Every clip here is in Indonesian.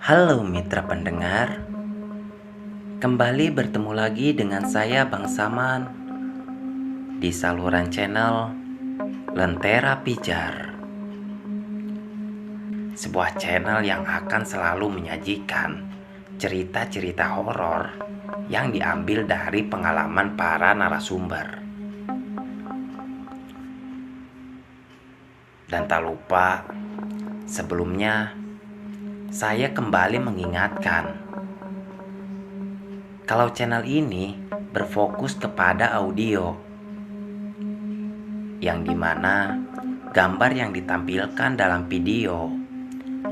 Halo mitra pendengar, kembali bertemu lagi dengan saya Bang Saman di saluran channel Lentera Pijar. Sebuah channel yang akan selalu menyajikan cerita-cerita horor yang diambil dari pengalaman para narasumber. Dan tak lupa, sebelumnya saya kembali mengingatkan kalau channel ini berfokus kepada audio, yang dimana gambar yang ditampilkan dalam video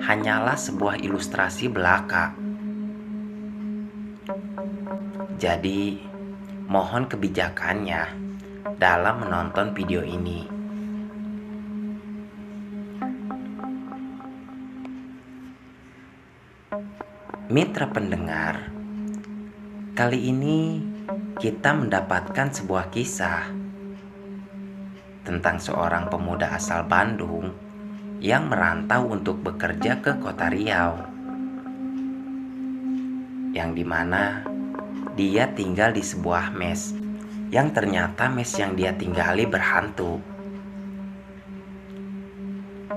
hanyalah sebuah ilustrasi belaka. Jadi, mohon kebijakannya dalam menonton video ini. Mitra pendengar, kali ini kita mendapatkan sebuah kisah tentang seorang pemuda asal Bandung yang merantau untuk bekerja ke kota Riau, yang dimana dia tinggal di sebuah mes yang ternyata mes yang dia tinggali berhantu.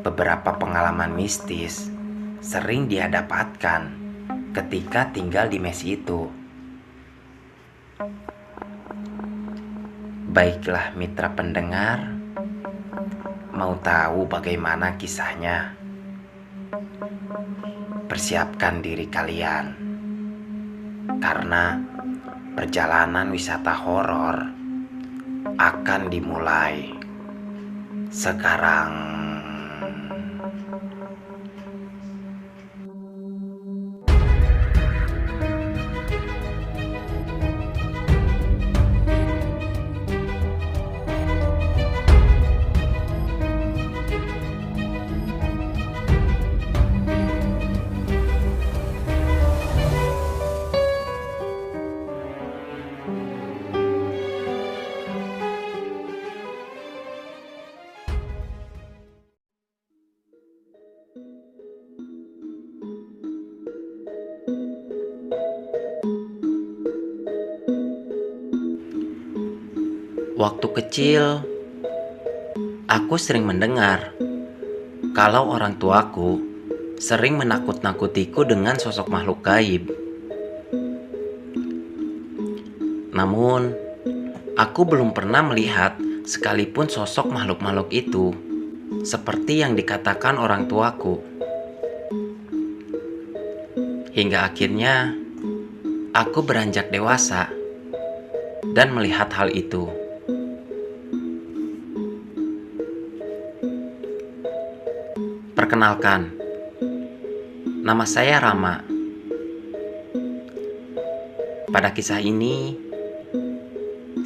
Beberapa pengalaman mistis sering dia dapatkan ketika tinggal di mes itu. Baiklah mitra pendengar, mau tahu bagaimana kisahnya? Persiapkan diri kalian, karena perjalanan wisata horor akan dimulai sekarang. Waktu kecil, aku sering mendengar kalau orang tuaku sering menakut-nakutiku dengan sosok makhluk gaib. Namun, aku belum pernah melihat sekalipun sosok makhluk-makhluk itu seperti yang dikatakan orang tuaku. Hingga akhirnya aku beranjak dewasa dan melihat hal itu. Perkenalkan, nama saya Rama. Pada kisah ini,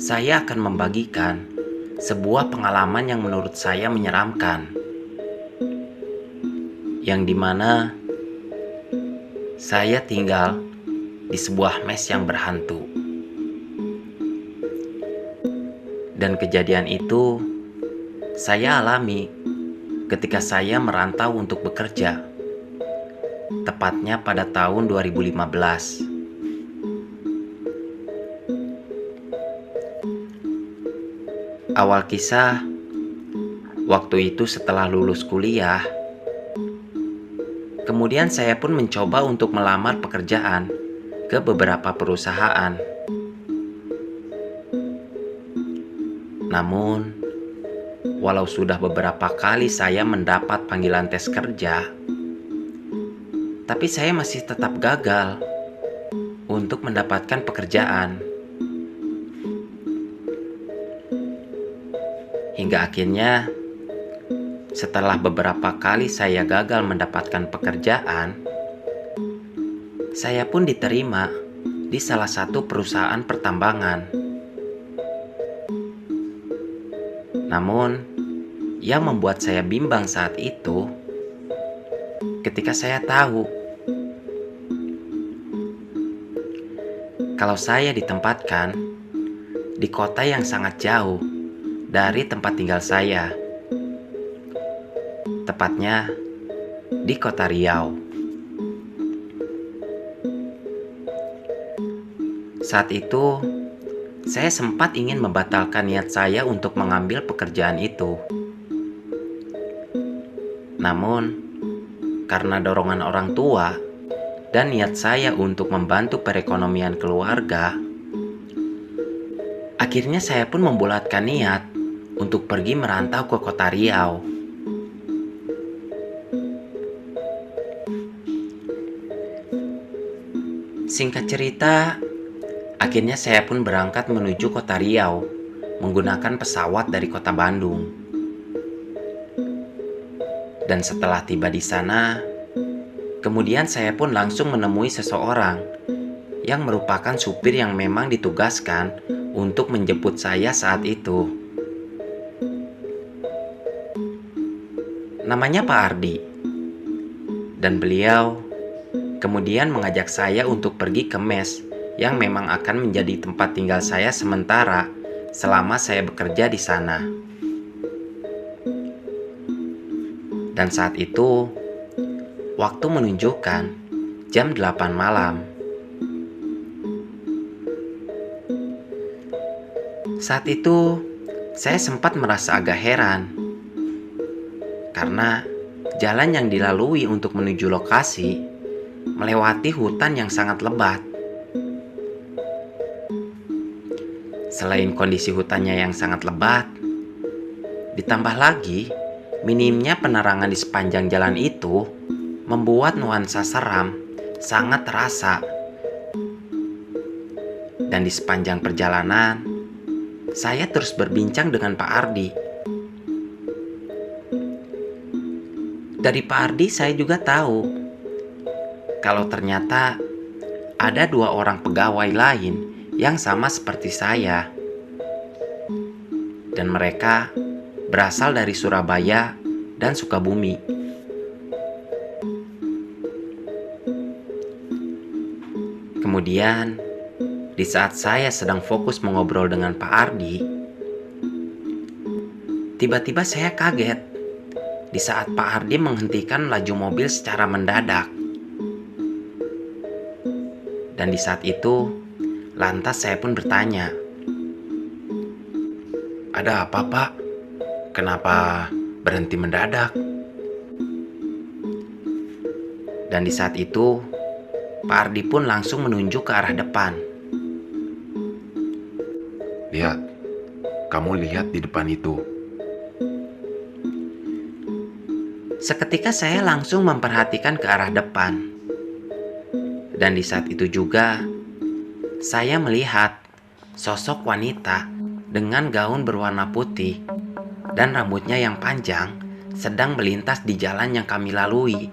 saya akan membagikan sebuah pengalaman yang menurut saya menyeramkan, yang dimana saya tinggal di sebuah mes yang berhantu. Dan kejadian itu saya alami ketika saya merantau untuk bekerja, tepatnya pada tahun 2015. Awal kisah, waktu itu setelah lulus kuliah, kemudian saya pun mencoba untuk melamar pekerjaan ke beberapa perusahaan. Namun, walau sudah beberapa kali saya mendapat panggilan tes kerja, tapi saya masih tetap gagal untuk mendapatkan pekerjaan. Hingga akhirnya, setelah beberapa kali saya gagal mendapatkan pekerjaan, saya pun diterima di salah satu perusahaan pertambangan. Namun, yang membuat saya bimbang saat itu, ketika saya tahu kalau saya ditempatkan di kota yang sangat jauh dari tempat tinggal saya, tepatnya di kota Riau. Saat itu, saya sempat ingin membatalkan niat saya untuk mengambil pekerjaan itu. Namun, karena dorongan orang tua dan niat saya untuk membantu perekonomian keluarga, akhirnya saya pun membulatkan niat untuk pergi merantau ke kota Riau. Singkat cerita, akhirnya saya pun berangkat menuju kota Riau menggunakan pesawat dari kota Bandung. Dan setelah tiba di sana, kemudian saya pun langsung menemui seseorang yang merupakan supir yang memang ditugaskan untuk menjemput saya saat itu. Namanya Pak Ardi. Dan beliau kemudian mengajak saya untuk pergi ke mes yang memang akan menjadi tempat tinggal saya sementara selama saya bekerja di sana. Dan saat itu, waktu menunjukkan jam 8 malam. Saat itu, saya sempat merasa agak heran karena jalan yang dilalui untuk menuju lokasi melewati hutan yang sangat lebat. Selain kondisi hutannya yang sangat lebat, ditambah lagi minimnya penerangan di sepanjang jalan itu membuat nuansa seram sangat terasa. Dan di sepanjang perjalanan, saya terus berbincang dengan Pak Ardi. Dari Pak Ardi saya juga tahu kalau ternyata ada 2 orang pegawai lain yang sama seperti saya. Dan mereka berasal dari Surabaya dan Sukabumi. Kemudian, di saat saya sedang fokus mengobrol dengan Pak Ardi, tiba-tiba saya kaget di saat Pak Ardi menghentikan laju mobil secara mendadak. Dan di saat itu, lantas saya pun bertanya, "Ada apa, Pak? Kenapa berhenti mendadak?" Dan di saat itu, Pak Ardi pun langsung menunjuk ke arah depan. Lihat, kamu lihat di depan itu. Seketika saya langsung memperhatikan ke arah depan. Dan di saat itu juga, saya melihat sosok wanita dengan gaun berwarna putih dan rambutnya yang panjang sedang melintas di jalan yang kami lalui.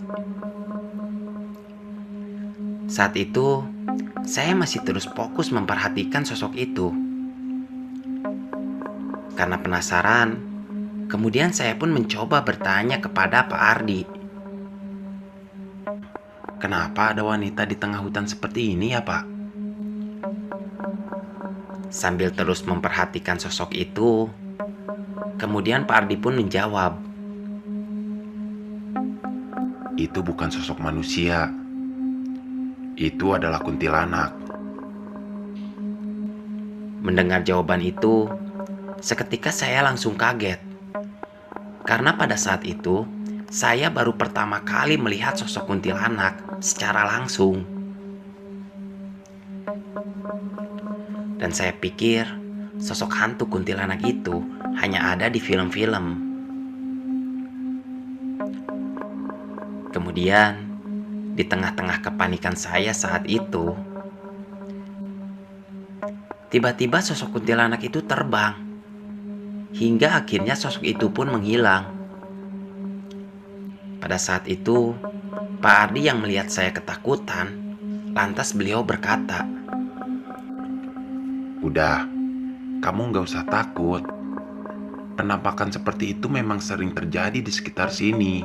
Saat itu, saya masih terus fokus memperhatikan sosok itu. Karena penasaran, kemudian saya pun mencoba bertanya kepada Pak Ardi. Kenapa ada wanita di tengah hutan seperti ini ya, Pak? Sambil terus memperhatikan sosok itu, kemudian Pak Ardi pun menjawab, Itu bukan sosok manusia. Itu adalah kuntilanak. Mendengar jawaban itu, seketika saya langsung kaget. Karena pada saat itu, saya baru pertama kali melihat sosok kuntilanak secara langsung. Dan saya pikir, sosok hantu kuntilanak itu hanya ada di film-film. Kemudian, di tengah-tengah kepanikan saya saat itu, tiba-tiba sosok kuntilanak itu terbang. Hingga akhirnya sosok itu pun menghilang. Pada saat itu, Pak Ardi yang melihat saya ketakutan, lantas beliau berkata, Udah, kamu nggak usah takut. Penampakan seperti itu memang sering terjadi di sekitar sini.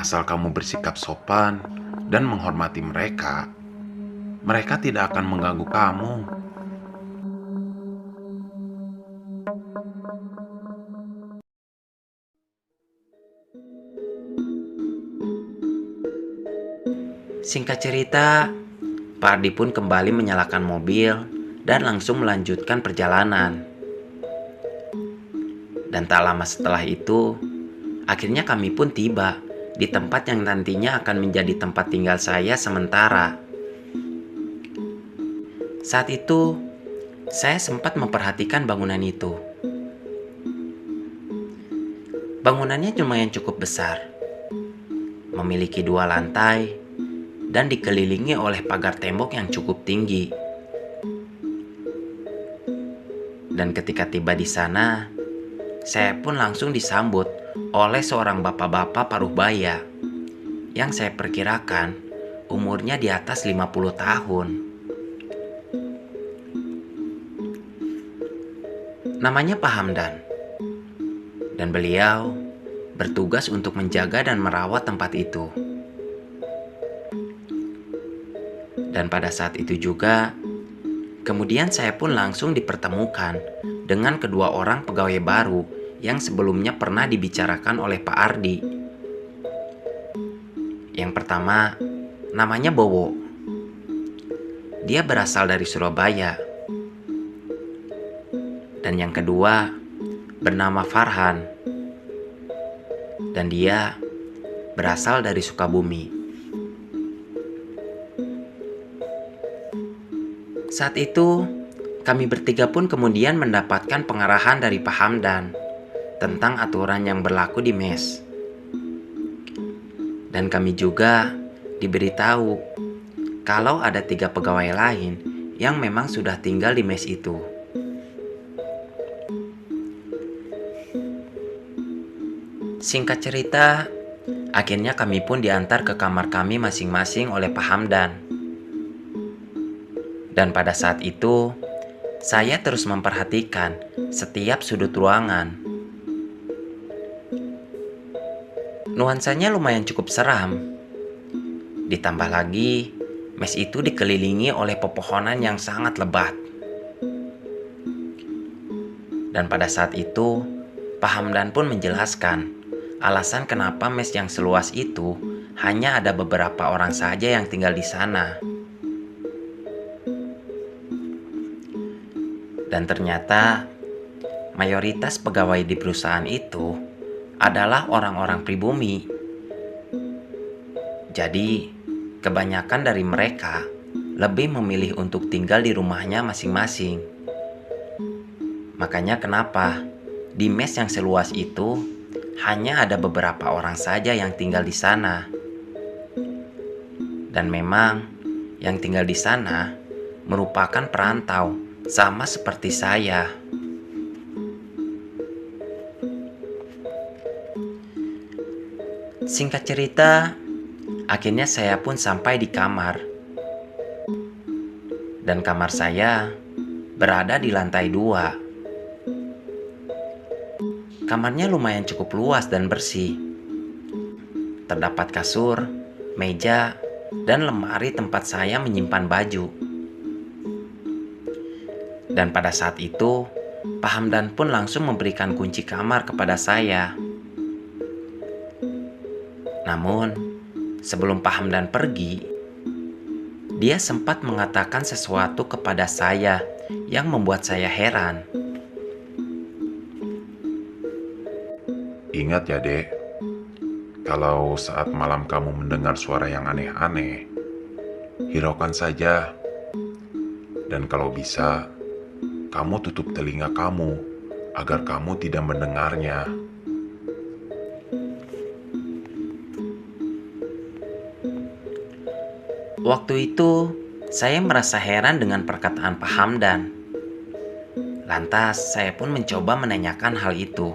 Asal kamu bersikap sopan dan menghormati mereka, mereka tidak akan mengganggu kamu. singkat cerita, Pak Ardi pun kembali menyalakan mobil dan langsung melanjutkan perjalanan. Dan tak lama setelah itu, akhirnya kami pun tiba di tempat yang nantinya akan menjadi tempat tinggal saya sementara. Saat itu, saya sempat memperhatikan bangunan itu. Bangunannya lumayan cukup besar, memiliki 2 lantai, dan dikelilingi oleh pagar tembok yang cukup tinggi. Dan ketika tiba di sana, saya pun langsung disambut oleh seorang bapak-bapak paruh baya yang saya perkirakan umurnya di atas 50 tahun. Namanya Pak Hamdan, dan beliau bertugas untuk menjaga dan merawat tempat itu. Dan pada saat itu juga, kemudian saya pun langsung dipertemukan dengan kedua orang pegawai baru yang sebelumnya pernah dibicarakan oleh Pak Ardi. Yang pertama, namanya Bowo. Dia berasal dari Surabaya. Dan yang kedua, bernama Farhan. Dan dia berasal dari Sukabumi. Saat itu, kami bertiga pun kemudian mendapatkan pengarahan dari Pak Hamdan tentang aturan yang berlaku di mes. Dan kami juga diberitahu kalau ada 3 pegawai lain yang memang sudah tinggal di mes itu. Singkat cerita, akhirnya kami pun diantar ke kamar kami masing-masing oleh Pak Hamdan. Dan pada saat itu, saya terus memperhatikan setiap sudut ruangan. Nuansanya lumayan cukup seram. Ditambah lagi, mes itu dikelilingi oleh pepohonan yang sangat lebat. Dan pada saat itu, Pak Hamdan pun menjelaskan alasan kenapa mes yang seluas itu hanya ada beberapa orang saja yang tinggal di sana. Dan ternyata mayoritas pegawai di perusahaan itu adalah orang-orang pribumi. Jadi, kebanyakan dari mereka lebih memilih untuk tinggal di rumahnya masing-masing. Makanya kenapa di mes yang seluas itu hanya ada beberapa orang saja yang tinggal di sana. Dan memang yang tinggal di sana merupakan perantau, sama seperti saya. Singkat cerita, akhirnya saya pun sampai di kamar. Dan kamar saya berada di lantai 2. Kamarnya lumayan cukup luas dan bersih. Terdapat kasur, meja, dan lemari tempat saya menyimpan baju. Dan pada saat itu, Pak Hamdan pun langsung memberikan kunci kamar kepada saya. Namun, sebelum Pak Hamdan pergi, dia sempat mengatakan sesuatu kepada saya yang membuat saya heran. Ingat ya, Dek. Kalau saat malam kamu mendengar suara yang aneh-aneh, hiraukan saja. Dan kalau bisa, kamu tutup telinga kamu agar kamu tidak mendengarnya. Waktu itu, saya merasa heran dengan perkataan Pak Hamdan. Lantas, saya pun mencoba menanyakan hal itu.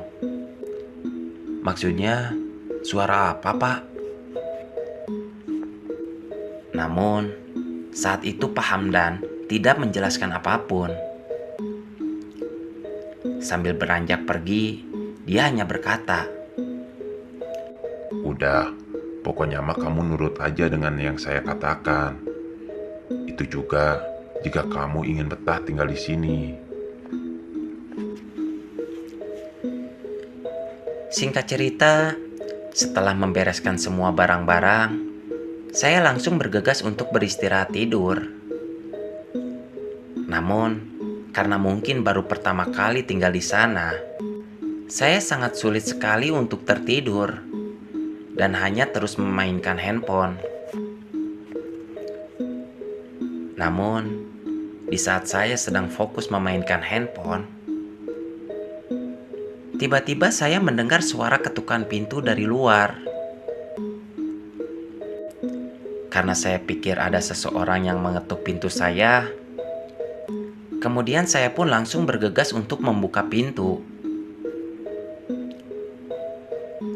Maksudnya, suara apa, Pak? Namun, saat itu Pak Hamdan tidak menjelaskan apapun. Sambil beranjak pergi, dia hanya berkata, Udah, pokoknya mah kamu nurut aja dengan yang saya katakan. Itu juga jika kamu ingin betah tinggal di sini. Singkat cerita, setelah membereskan semua barang-barang, Saya langsung bergegas untuk beristirahat tidur. Namun, karena mungkin baru pertama kali tinggal di sana, saya sangat sulit sekali untuk tertidur dan hanya terus memainkan handphone. Namun, di saat saya sedang fokus memainkan handphone, tiba-tiba saya mendengar suara ketukan pintu dari luar. Karena saya pikir ada seseorang yang mengetuk pintu saya, kemudian saya pun langsung bergegas untuk membuka pintu.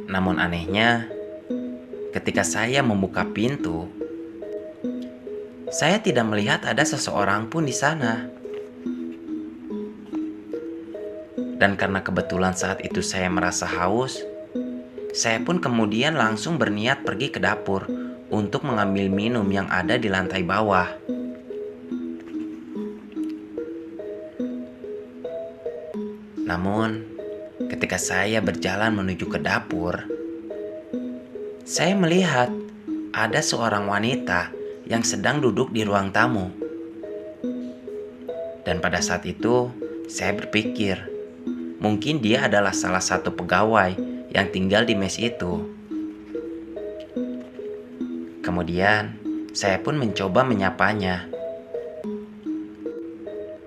Namun anehnya, ketika saya membuka pintu, saya tidak melihat ada seseorang pun di sana. Dan karena kebetulan saat itu saya merasa haus, saya pun kemudian langsung berniat pergi ke dapur untuk mengambil minum yang ada di lantai bawah. Namun, ketika saya berjalan menuju ke dapur, saya melihat ada seorang wanita yang sedang duduk di ruang tamu. Dan pada saat itu, saya berpikir, mungkin dia adalah salah satu pegawai yang tinggal di mes itu. Kemudian, saya pun mencoba menyapanya.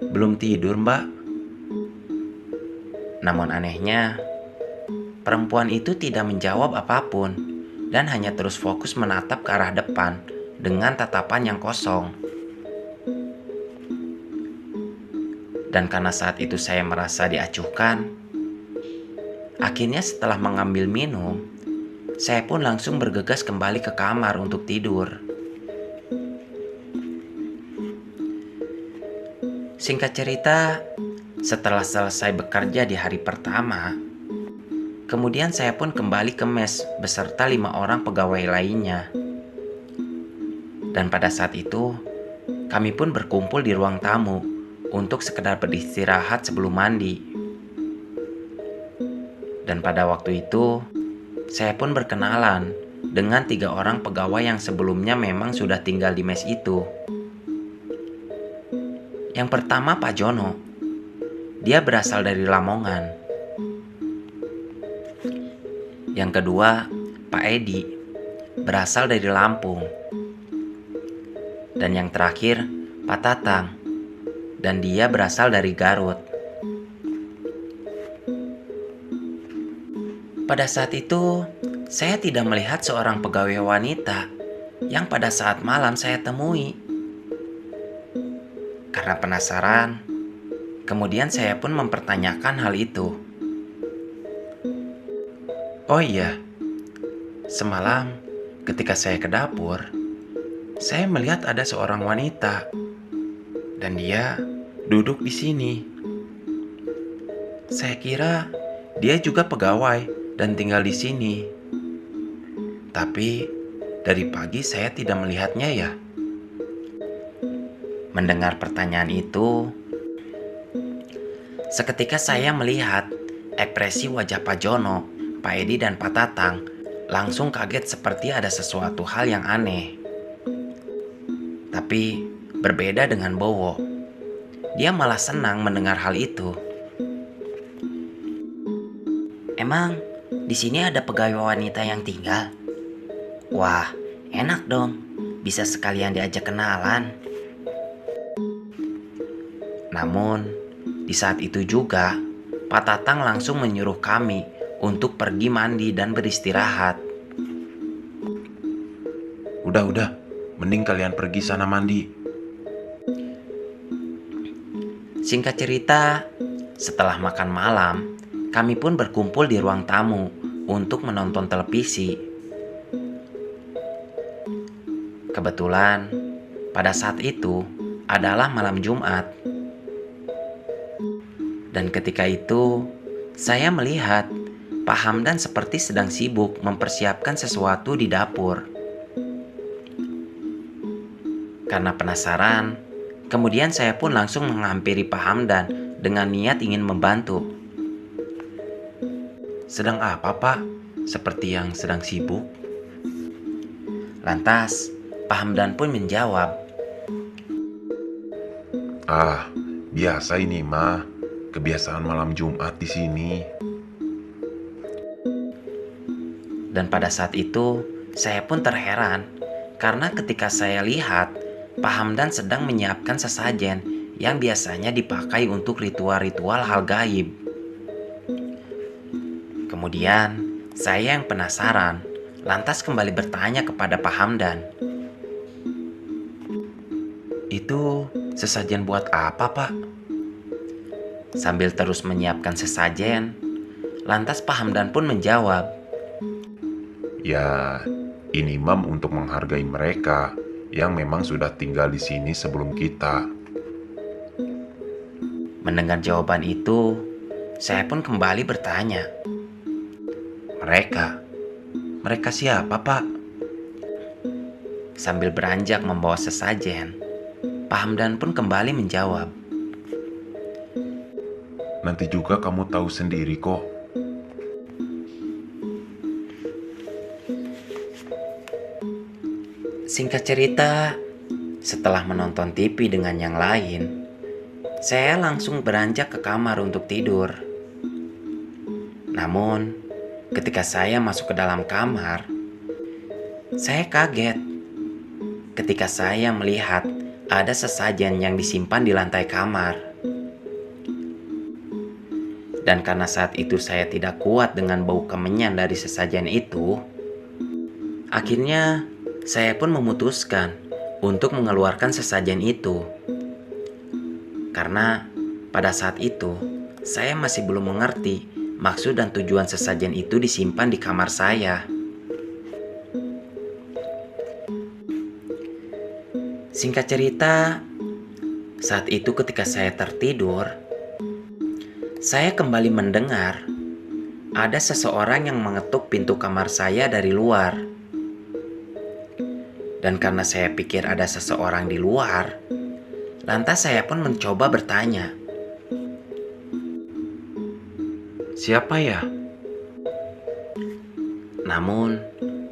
"Belum tidur, Mbak?" Namun anehnya, perempuan itu tidak menjawab apapun dan hanya terus fokus menatap ke arah depan dengan tatapan yang kosong. Dan karena saat itu saya merasa diacuhkan, akhirnya setelah mengambil minum, saya pun langsung bergegas kembali ke kamar untuk tidur. Singkat cerita, setelah selesai bekerja di hari pertama, kemudian saya pun kembali ke mes beserta 5 orang pegawai lainnya. Dan pada saat itu, kami pun berkumpul di ruang tamu untuk sekedar beristirahat sebelum mandi. Dan pada waktu itu, saya pun berkenalan dengan 3 orang pegawai yang sebelumnya memang sudah tinggal di mes itu. Yang pertama Pak Jono, dia berasal dari Lamongan. Yang kedua Pak Edi, berasal dari Lampung. Dan yang terakhir Pak Tatang, dan dia berasal dari Garut. Pada saat itu, saya tidak melihat seorang pegawai wanita yang pada saat malam saya temui. Karena penasaran, kemudian saya pun mempertanyakan hal itu. "Oh iya, semalam ketika saya ke dapur, saya melihat ada seorang wanita dan dia duduk di sini. Saya kira dia juga pegawai dan tinggal di sini. Tapi dari pagi saya tidak melihatnya ya." Mendengar pertanyaan itu, seketika saya melihat ekspresi wajah Pak Jono, Pak Edi, dan Pak Tatang langsung kaget seperti ada sesuatu hal yang aneh. Tapi berbeda dengan Bowo, dia malah senang mendengar hal itu. "Emang di sini ada pegawai wanita yang tinggal? Wah, enak dong, bisa sekalian diajak kenalan." Namun, di saat itu juga, Pak Tatang langsung menyuruh kami untuk pergi mandi dan beristirahat. Udah, mending kalian pergi sana mandi. Singkat cerita, setelah makan malam, kami pun berkumpul di ruang tamu untuk menonton televisi. Kebetulan, pada saat itu adalah malam Jumat. Dan ketika itu, saya melihat Pak Hamdan seperti sedang sibuk mempersiapkan sesuatu di dapur. Karena penasaran, kemudian saya pun langsung menghampiri Pak Hamdan dengan niat ingin membantu. "Sedang apa, Pak? Seperti yang sedang sibuk?" Lantas, Pak Hamdan pun menjawab, Ah, biasa ini mah, kebiasaan malam Jumat di sini. dan pada saat itu saya pun terheran karena ketika saya lihat Pak Hamdan sedang menyiapkan sesajen yang biasanya dipakai untuk ritual-ritual hal gaib. Kemudian saya yang penasaran lantas kembali bertanya kepada Pak Hamdan, "Itu sesajen buat apa, Pak?" Sambil terus menyiapkan sesajen, lantas Pak Hamdan pun menjawab, Ya, ini mah untuk menghargai mereka yang memang sudah tinggal di sini sebelum kita. Mendengar jawaban itu, saya pun kembali bertanya, "Mereka? Mereka siapa, Pak?" Sambil beranjak membawa sesajen, Pak Hamdan pun kembali menjawab, Nanti juga kamu tahu sendiri kok. Singkat cerita, setelah menonton TV dengan yang lain, saya langsung beranjak ke kamar untuk tidur. Namun, ketika saya masuk ke dalam kamar, saya kaget ketika saya melihat ada sesajen yang disimpan di lantai kamar. Dan karena saat itu saya tidak kuat dengan bau kemenyan dari sesajen itu, akhirnya saya pun memutuskan untuk mengeluarkan sesajen itu. Karena pada saat itu saya masih belum mengerti maksud dan tujuan sesajen itu disimpan di kamar saya. Singkat cerita, saat itu ketika saya tertidur, saya kembali mendengar ada seseorang yang mengetuk pintu kamar saya dari luar. Dan karena saya pikir ada seseorang di luar, lantas saya pun mencoba bertanya, "Siapa ya?" Namun,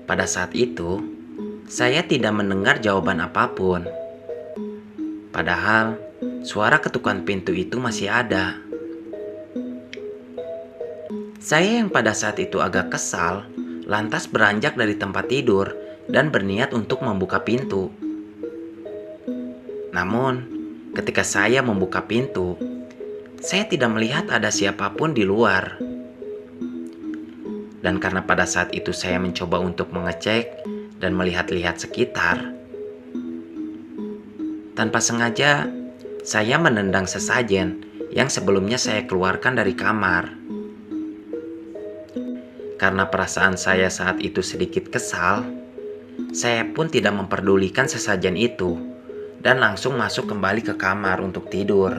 pada saat itu, saya tidak mendengar jawaban apapun. Padahal, suara ketukan pintu itu masih ada. Saya yang pada saat itu agak kesal, lantas beranjak dari tempat tidur dan berniat untuk membuka pintu. Namun, ketika saya membuka pintu, saya tidak melihat ada siapapun di luar. Dan karena pada saat itu saya mencoba untuk mengecek dan melihat-lihat sekitar, tanpa sengaja saya menendang sesajen yang sebelumnya saya keluarkan dari kamar. Karena perasaan saya saat itu sedikit kesal, saya pun tidak memperdulikan sesajen itu dan langsung masuk kembali ke kamar untuk tidur.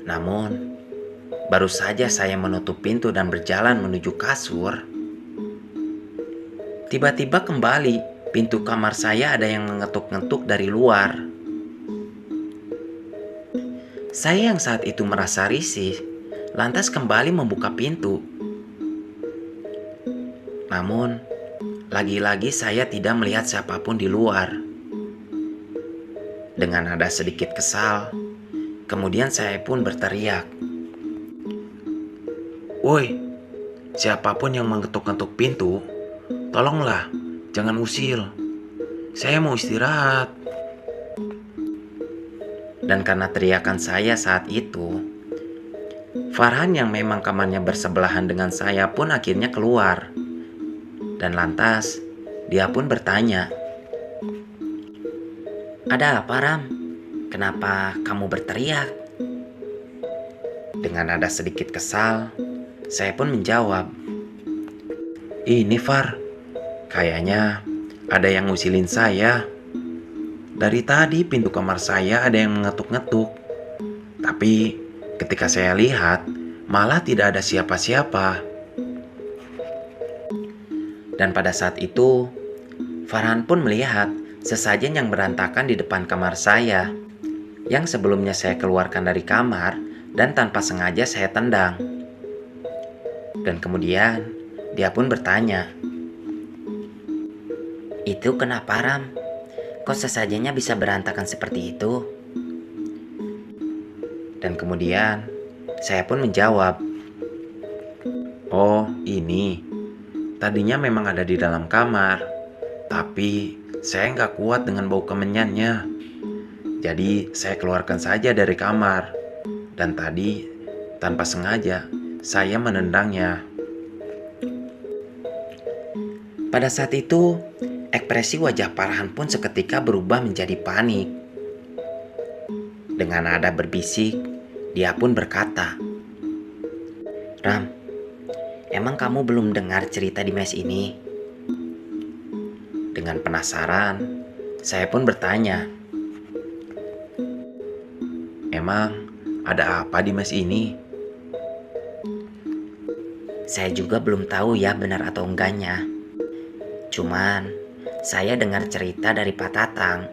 Namun, baru saja saya menutup pintu dan berjalan menuju kasur, tiba-tiba kembali pintu kamar saya ada yang mengetuk-ngetuk dari luar. Saya yang saat itu merasa risih, lantas kembali membuka pintu. Namun, lagi-lagi saya tidak melihat siapapun di luar. Dengan nada sedikit kesal, kemudian saya pun berteriak, "Woi, siapapun yang mengetuk-ngetuk pintu, tolonglah, jangan usil. Saya mau istirahat." Dan karena teriakan saya saat itu, Farhan yang memang kamarnya bersebelahan dengan saya pun akhirnya keluar. Dan lantas, dia pun bertanya, "Ada apa, Ram? Kenapa kamu berteriak?" Dengan nada sedikit kesal, saya pun menjawab, "Ini Far, kayaknya ada yang ngusilin saya. Dari tadi pintu kamar saya ada yang mengetuk-ngetuk. Tapi ketika saya lihat, malah tidak ada siapa-siapa." Dan pada saat itu, Farhan pun melihat sesajen yang berantakan di depan kamar saya, yang sebelumnya saya keluarkan dari kamar dan tanpa sengaja saya tendang. Dan kemudian dia pun bertanya, Itu kenapa, Ram? Kok sesajennya bisa berantakan seperti itu? Dan kemudian saya pun menjawab, "Oh, ini. Tadinya memang ada di dalam kamar, tapi saya nggak kuat dengan bau kemenyannya. Jadi saya keluarkan saja dari kamar. Dan tadi, tanpa sengaja, saya menendangnya." Pada saat itu, ekspresi wajah Farhan pun seketika berubah menjadi panik. Dengan nada berbisik, dia pun berkata, "Ram, emang kamu belum dengar cerita di mes ini?" Dengan penasaran, saya pun bertanya, "Emang ada apa di mes ini?" Saya juga belum tahu ya benar atau enggaknya. Cuman, saya dengar cerita dari Pak Tatang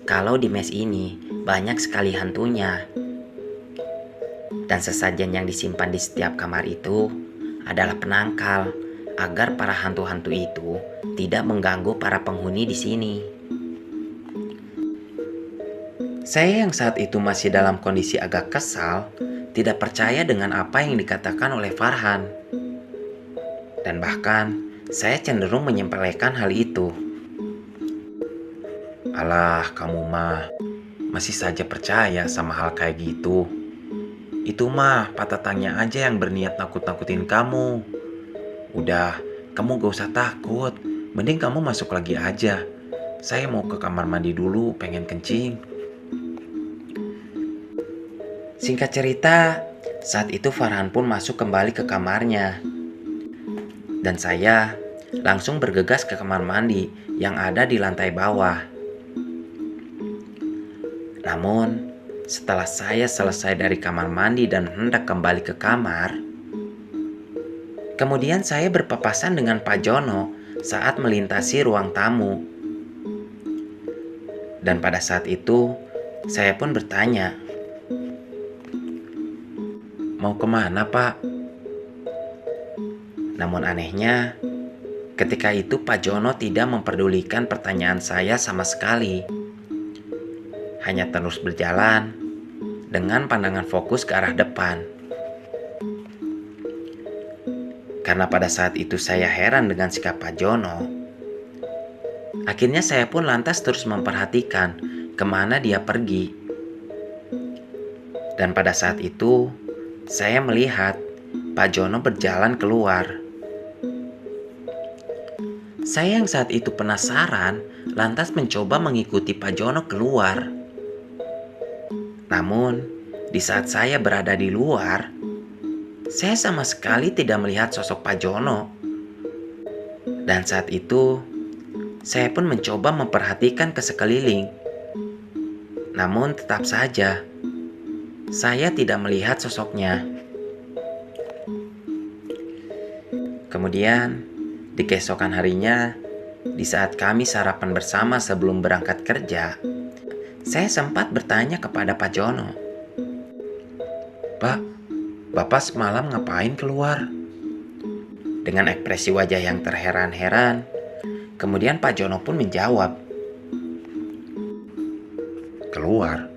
kalau di mes ini banyak sekali hantunya. Dan sesajen yang disimpan di setiap kamar itu adalah penangkal agar para hantu-hantu itu tidak mengganggu para penghuni di sini. Saya yang saat itu masih dalam kondisi agak kesal, tidak percaya dengan apa yang dikatakan oleh Farhan. Dan bahkan saya cenderung menyepelekan hal itu. "Alah, kamu mah masih saja percaya sama hal kayak gitu. Itu mah Pak Tatangnya aja yang berniat nakut-nakutin kamu. Udah, kamu gak usah takut. Mending kamu masuk lagi aja. Saya mau ke kamar mandi dulu, pengen kencing." Singkat cerita, saat itu Farhan pun masuk kembali ke kamarnya. Dan saya langsung bergegas ke kamar mandi yang ada di lantai bawah. Namun, setelah saya selesai dari kamar mandi dan hendak kembali ke kamar, kemudian saya berpapasan dengan Pak Jono saat melintasi ruang tamu. Dan pada saat itu, saya pun bertanya, "Mau kemana, Pak?" Namun anehnya, ketika itu Pak Jono tidak memperdulikan pertanyaan saya sama sekali. Hanya terus berjalan dengan pandangan fokus ke arah depan. Karena pada saat itu saya heran dengan sikap Pak Jono, akhirnya saya pun lantas terus memperhatikan kemana dia pergi. Dan pada saat itu, saya melihat Pak Jono berjalan keluar. Saya yang saat itu penasaran, lantas mencoba mengikuti Pak Jono keluar. Namun, di saat saya berada di luar, saya sama sekali tidak melihat sosok Pak Jono. Dan saat itu, saya pun mencoba memperhatikan ke sekeliling. Namun tetap saja, saya tidak melihat sosoknya. Kemudian, di keesokan harinya, di saat kami sarapan bersama sebelum berangkat kerja, saya sempat bertanya kepada Pak Jono, "Pak, Bapak semalam ngapain keluar?" Dengan ekspresi wajah yang terheran-heran, kemudian Pak Jono pun menjawab, Keluar?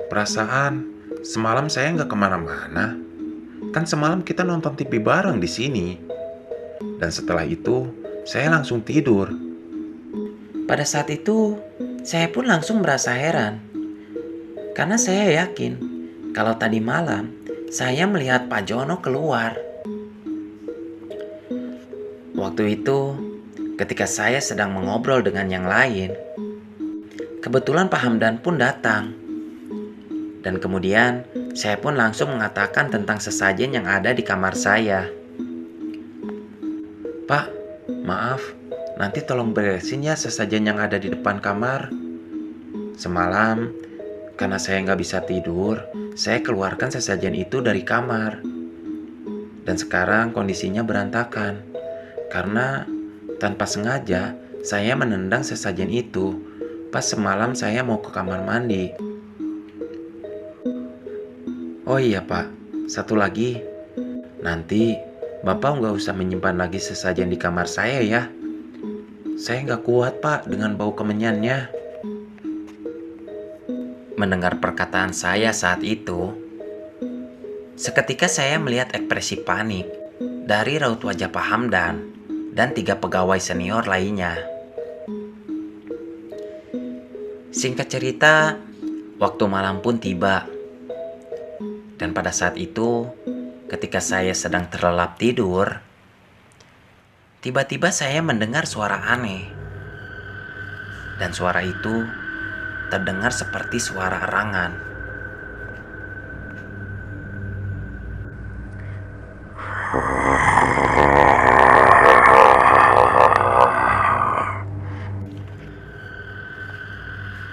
Perasaan semalam saya nggak kemana-mana. Kan semalam kita nonton TV bareng di sini. Dan setelah itu, saya langsung tidur. Pada saat itu, saya pun langsung merasa heran. Karena saya yakin, kalau tadi malam, saya melihat Pak Jono keluar. Waktu itu, ketika saya sedang mengobrol dengan yang lain, kebetulan Pak Hamdan pun datang. Dan kemudian, saya pun langsung mengatakan tentang sesajen yang ada di kamar saya. "Pak, maaf, nanti tolong beresin ya sesajen yang ada di depan kamar. Semalam, karena saya nggak bisa tidur, saya keluarkan sesajen itu dari kamar. Dan sekarang kondisinya berantakan, karena tanpa sengaja saya menendang sesajen itu pas semalam saya mau ke kamar mandi. Oh iya Pak, satu lagi, nanti Bapak nggak usah menyimpan lagi sesajen di kamar saya ya. Saya nggak kuat, Pak, dengan bau kemenyannya. Mendengar perkataan saya saat itu, seketika saya melihat ekspresi panik dari raut wajah Pak Hamdan dan 3 pegawai senior lainnya. Singkat cerita, waktu malam pun tiba. Dan pada saat itu, ketika saya sedang terlelap tidur, tiba-tiba saya mendengar suara aneh. Dan suara itu terdengar seperti suara erangan.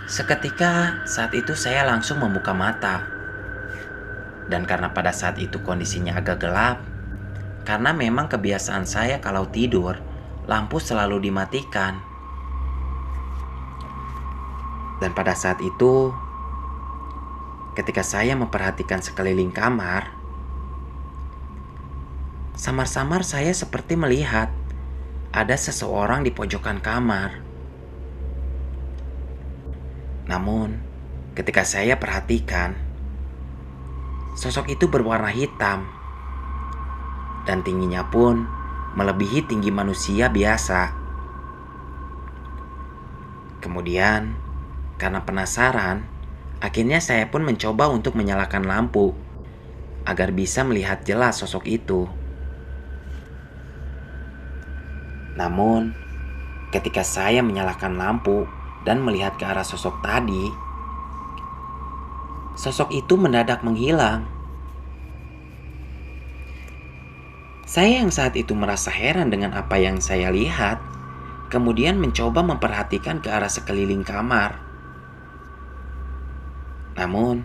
Seketika saat itu saya langsung membuka mata. Dan karena pada saat itu kondisinya agak gelap, karena memang kebiasaan saya kalau tidur, lampu selalu dimatikan. Dan pada saat itu, ketika saya memperhatikan sekeliling kamar, samar-samar saya seperti melihat ada seseorang di pojokan kamar. Namun, ketika saya perhatikan, sosok itu berwarna hitam dan tingginya pun melebihi tinggi manusia biasa. Kemudian, karena penasaran, akhirnya saya pun mencoba untuk menyalakan lampu agar bisa melihat jelas sosok itu. Namun, ketika saya menyalakan lampu dan melihat ke arah sosok tadi, sosok itu mendadak menghilang. Saya yang saat itu merasa heran dengan apa yang saya lihat, kemudian mencoba memperhatikan ke arah sekeliling kamar. Namun,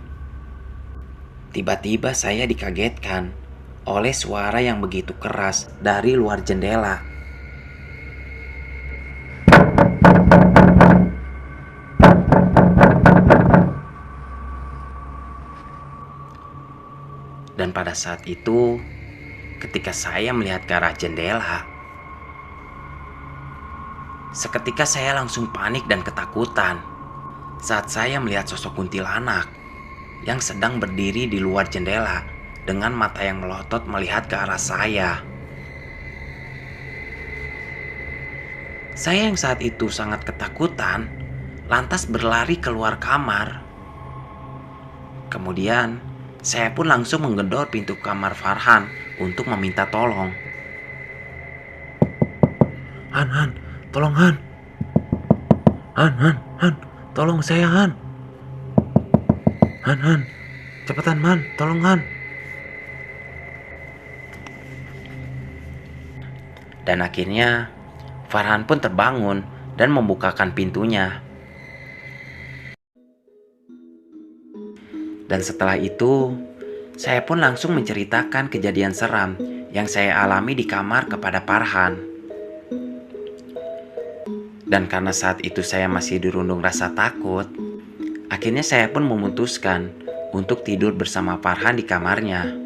tiba-tiba saya dikagetkan oleh suara yang begitu keras dari luar jendela. Dan pada saat itu, ketika saya melihat ke arah jendela, seketika saya langsung panik dan ketakutan saat saya melihat sosok kuntilanak yang sedang berdiri di luar jendela dengan mata yang melotot melihat ke arah saya. Saya yang saat itu sangat ketakutan, lantas berlari keluar kamar. Kemudian, saya pun langsung menggedor pintu kamar Farhan untuk meminta tolong. Han, tolong Han. Han, tolong saya Han. Han, cepetan Man, tolong Han. Dan akhirnya, Farhan pun terbangun dan membukakan pintunya. Dan setelah itu, saya pun langsung menceritakan kejadian seram yang saya alami di kamar kepada Farhan. Dan karena saat itu saya masih dirundung rasa takut, akhirnya saya pun memutuskan untuk tidur bersama Farhan di kamarnya.